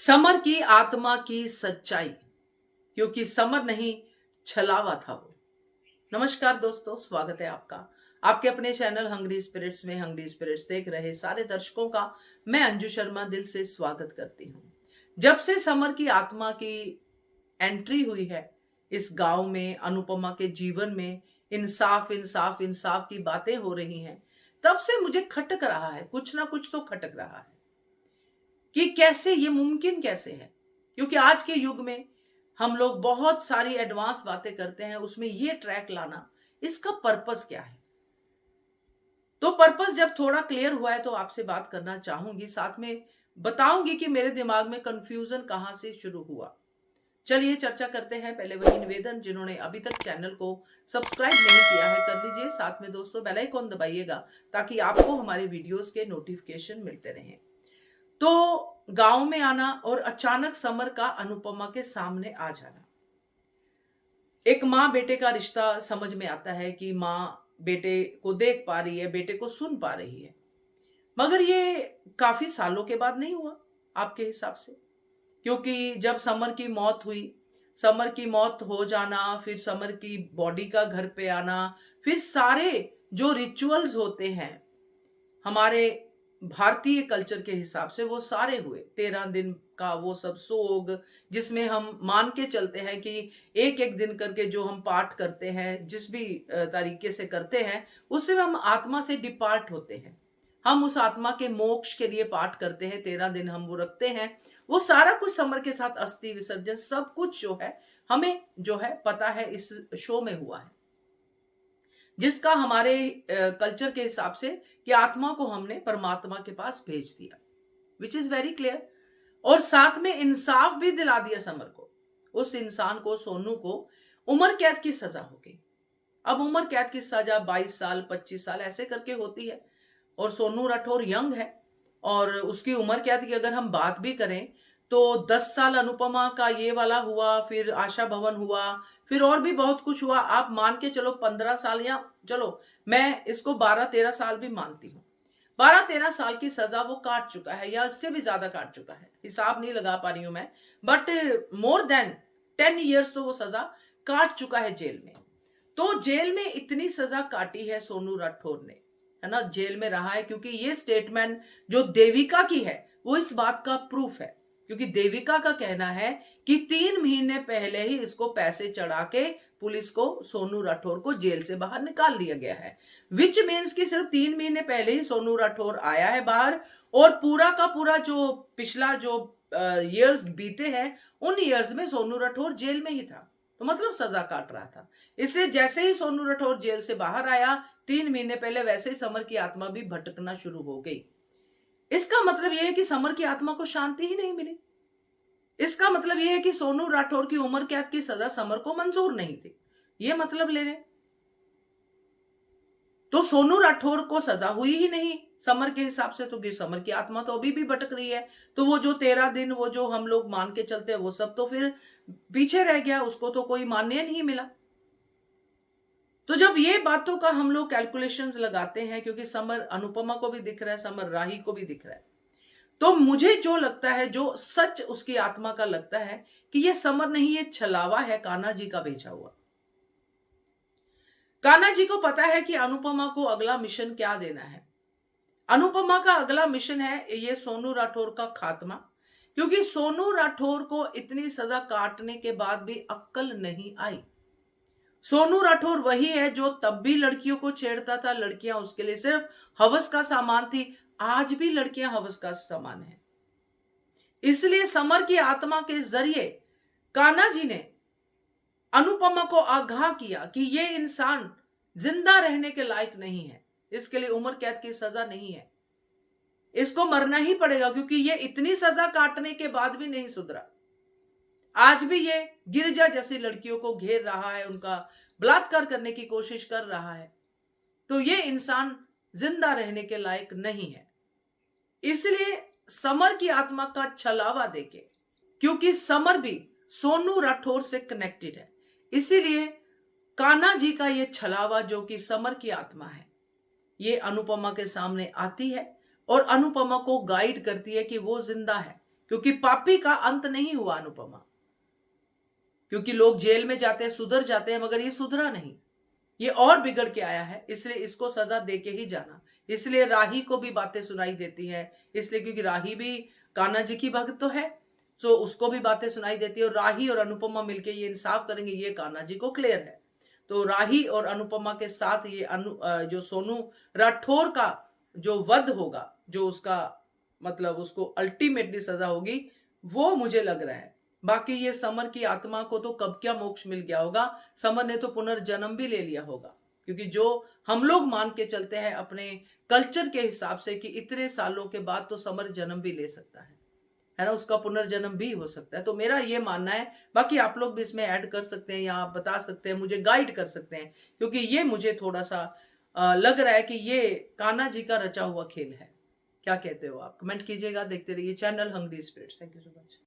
Summer की आत्मा की सच्चाई, क्योंकि समर नहीं छलावा था वो। नमस्कार दोस्तों, स्वागत है आपका आपके अपने चैनल हंग्री स्पिरिट्स में। हंग्री स्पिरिट्स देख रहे सारे दर्शकों का मैं अंजू शर्मा दिल से स्वागत करती हूँ। जब से समर की आत्मा की एंट्री हुई है इस गांव में, अनुपमा के जीवन में इंसाफ इंसाफ इंसाफ की बातें हो रही हैं, तब से मुझे खटक रहा है, कुछ ना कुछ तो खटक रहा है कि कैसे ये मुमकिन कैसे है। क्योंकि आज के युग में हम लोग बहुत सारी एडवांस बातें करते हैं, उसमें ये ट्रैक लाना, इसका पर्पस क्या है। तो पर्पस जब थोड़ा क्लियर हुआ है तो आपसे बात करना चाहूंगी, साथ में बताऊंगी कि मेरे दिमाग में कंफ्यूजन कहां से शुरू हुआ। चलिए चर्चा करते हैं। पहले वही निवेदन, जिन्होंने अभी तक चैनल को सब्सक्राइब नहीं किया है कर लीजिए, साथ में दोस्तों बेल आइकन दबाइएगा ताकि आपको हमारे वीडियोस के नोटिफिकेशन मिलते रहें। तो गांव में आना और अचानक समर का अनुपमा के सामने आ जाना, एक माँ बेटे का रिश्ता समझ में आता है कि माँ बेटे को देख पा रही है, बेटे को सुन पा रही है। मगर ये काफी सालों के बाद नहीं हुआ आपके हिसाब से, क्योंकि जब समर की मौत हुई, समर की मौत हो जाना, फिर समर की बॉडी का घर पे आना, फिर सारे जो रिचुअल्स होते हैं हमारे भारतीय कल्चर के हिसाब से वो सारे हुए। 13 दिन का वो सब सोग, जिसमें हम मान के चलते हैं कि एक एक दिन करके जो हम पाठ करते हैं, जिस भी तरीके से करते हैं, उससे हम आत्मा से डिपार्ट होते हैं। हम उस आत्मा के मोक्ष के लिए पाठ करते हैं, 13 दिन हम वो रखते हैं। वो सारा कुछ समर के साथ अस्थि विसर्जन सब कुछ जो है हमें जो है पता है, इस शो में हुआ है, जिसका हमारे कल्चर के हिसाब से कि आत्मा को हमने परमात्मा के पास भेज दिया, विच इज वेरी क्लियर। और साथ में इंसाफ भी दिला दिया समर को। उस इंसान को, सोनू को, उम्र कैद की सजा हो गई। अब उम्र कैद की सजा 22 साल 25 साल ऐसे करके होती है, और सोनू राठौर यंग है, और उसकी उम्र कैद की अगर हम बात भी करें तो 10 साल अनुपमा का ये वाला हुआ, फिर आशा भवन हुआ, फिर और भी बहुत कुछ हुआ। आप मान के चलो 15 साल, या चलो मैं इसको 12-13 साल भी मानती हूँ। 12-13 साल की सजा वो काट चुका है, या इससे भी ज्यादा काट चुका है, हिसाब नहीं लगा पा रही हूं मैं, बट मोर देन 10 ईयर्स तो वो सजा काट चुका है जेल में। तो जेल में इतनी सजा काटी है सोनू राठौर ने, है ना, जेल में रहा है, क्योंकि ये स्टेटमेंट जो देविका की है वो इस बात का प्रूफ है। क्योंकि देविका का कहना है कि 3 महीने पहले ही इसको पैसे चढ़ा के पुलिस को, सोनू राठौर को जेल से बाहर निकाल लिया गया है। विच मीन्स कि सिर्फ 3 महीने पहले ही सोनू राठौर आया है बाहर, और पूरा का पूरा जो पिछला जो ईयर्स बीते हैं, उन ईयर्स में सोनू राठौर जेल में ही था। तो मतलब सजा काट रहा था। इसलिए जैसे ही सोनू राठौर जेल से बाहर आया 3 महीने पहले, वैसे ही समर की आत्मा भी भटकना शुरू हो गई। इसका मतलब यह है कि समर की आत्मा को शांति ही नहीं मिली। इसका मतलब यह है कि सोनू राठौर की उम्र कैद की सजा समर को मंजूर नहीं थी, यह मतलब ले लें। तो सोनू राठौर को सजा हुई ही नहीं समर के हिसाब से, तो समर की आत्मा तो अभी भी भटक रही है। तो वो जो 13 दिन, वो जो हम लोग मान के चलते हैं, वो सब तो फिर पीछे रह गया, उसको तो कोई मान्य नहीं मिला। तो जब ये बातों का हम लोग कैलकुलेशंस लगाते हैं, क्योंकि समर अनुपमा को भी दिख रहा है, समर राही को भी दिख रहा है, तो मुझे जो लगता है, जो सच उसकी आत्मा का लगता है कि ये समर नहीं, ये छलावा है कान्हा जी का भेजा हुआ। कान्हा जी को पता है कि अनुपमा को अगला मिशन क्या देना है। अनुपमा का अगला मिशन है ये सोनू राठौर का खात्मा, क्योंकि सोनू राठौर को इतनी सजा काटने के बाद भी अक्ल नहीं आई। सोनू राठौर वही है जो तब भी लड़कियों को छेड़ता था, लड़कियां उसके लिए सिर्फ हवस का सामान थी। आज भी लड़कियां हवस का सामान है। इसलिए समर की आत्मा के जरिए कान्हा जी ने अनुपमा को आगाह किया कि ये इंसान जिंदा रहने के लायक नहीं है, इसके लिए उम्र कैद की सजा नहीं है, इसको मरना ही पड़ेगा, क्योंकि ये इतनी सजा काटने के बाद भी नहीं सुधरा। आज भी ये गिरिजा जैसी लड़कियों को घेर रहा है, उनका बलात्कार करने की कोशिश कर रहा है। तो ये इंसान जिंदा रहने के लायक नहीं है। इसलिए समर की आत्मा का छलावा देके, क्योंकि समर भी सोनू राठौर से कनेक्टेड है, इसीलिए कान्हा जी का ये छलावा, जो कि समर की आत्मा है, ये अनुपमा के सामने आती है और अनुपमा को गाइड करती है कि वो जिंदा है, क्योंकि पापी का अंत नहीं हुआ अनुपमा, क्योंकि लोग जेल में जाते हैं, सुधर जाते हैं, मगर ये सुधरा नहीं, ये और बिगड़ के आया है, इसलिए इसको सजा दे के ही जाना। इसलिए राही को भी बातें सुनाई देती है, इसलिए क्योंकि राही भी कान्हा जी की भक्त तो है, तो उसको भी बातें सुनाई देती है, और राही और अनुपमा मिलके ये इंसाफ करेंगे, ये कान्हा जी को क्लियर है। तो राही और अनुपमा के साथ ये जो सोनू राठौर का जो वध होगा, जो उसका मतलब उसको अल्टीमेटली सजा होगी, वो मुझे लग रहा है। बाकी ये समर की आत्मा को तो कब क्या मोक्ष मिल गया होगा, समर ने तो पुनर्जन्म भी ले लिया होगा, क्योंकि जो हम लोग मान के चलते हैं अपने कल्चर के हिसाब से कि इतने सालों के बाद तो समर जन्म भी ले सकता है ना, उसका पुनर्जन्म भी हो सकता है। तो मेरा ये मानना है, बाकी आप लोग भी इसमें ऐड कर सकते हैं या आप बता सकते हैं, मुझे गाइड कर सकते हैं, क्योंकि ये मुझे थोड़ा सा लग रहा है कि ये कान्हा जी का रचा हुआ खेल है। क्या कहते हो आप? कमेंट कीजिएगा। देखते रहिए channel Hungry Spirits. Thank you so much.